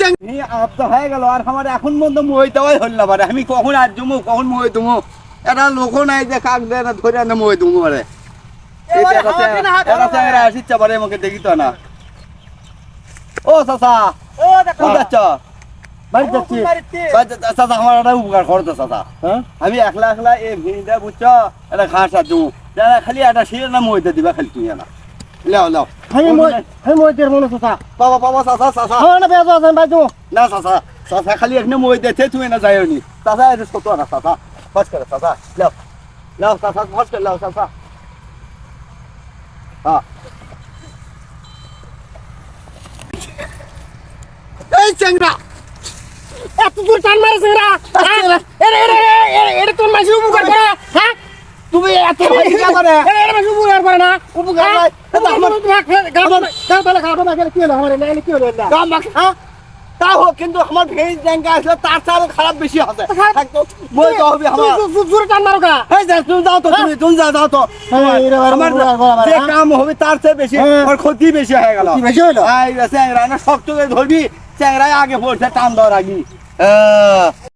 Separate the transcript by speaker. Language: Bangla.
Speaker 1: আপ তো হয়ে গেল আর আমার এখন বন্ধু মই দেওয়াই হল না পারে আমি কখন আর জমু কখন মই দুমু এটা লোক নাই যে কাক দেয় না ধরে না মই দুমু পারে আসিচ্ছে পারে আমাকে দেখি তো না ও চাচা
Speaker 2: ও দেখো
Speaker 1: কোথায় যাচ্ছ
Speaker 2: বাড়ি যাচ্ছি
Speaker 1: চাচা আমার একটা উপকার করতো চাচা
Speaker 2: হ্যাঁ
Speaker 1: আমি একলা একলা এই ভিড়টা বুঝছ এটা ঘাস আর জমু যারা খালি একটা শির না মইতে দিবা খালি তুই না লাও লাও
Speaker 2: আমি মই দের মনে চাচা
Speaker 1: বাবা বাবা চাচা চাচা
Speaker 2: আমার না বেজা আছে বাজু
Speaker 1: না চাচা চাচা খালি এখানে মই দিতে তুমি না যাইও নি চাচা এটা ছোট না চাচা ফস করে চাচা লাও লাও চাচা ফস করে লাও চাচা হ্যাঁ এই চেংড়া
Speaker 2: এত দূর টান মারে সিংরা এটা তোর মাঝে উপকার করে হ্যাঁ
Speaker 1: তুমি এত ভাই কি করে
Speaker 2: এটা মাঝে উপকার করে না
Speaker 1: উপকার নাই
Speaker 2: এটা আমার গাবলে খাওয়া গেলে কি হলো আমার এনে কি হলো না
Speaker 1: গাম হ্যাঁ তা হোক কিন্তু আমার ভেজ জায়গা আসলে তার চাল খারাপ বেশি হবে থাকতো মই তো হবে আমার
Speaker 2: জোরে টান মারো কা
Speaker 1: এই যা তুমি যাও তো তুমি যাও তো আমার যে কাম হবে তার চেয়ে বেশি আর ক্ষতি বেশি হয়ে গেল
Speaker 2: কি বেশি হলো
Speaker 1: এই চ্যাংরা না শক্ত করে ধরবি চ্যাংরায় আগে পড়ছে টান দেওয়ার আগে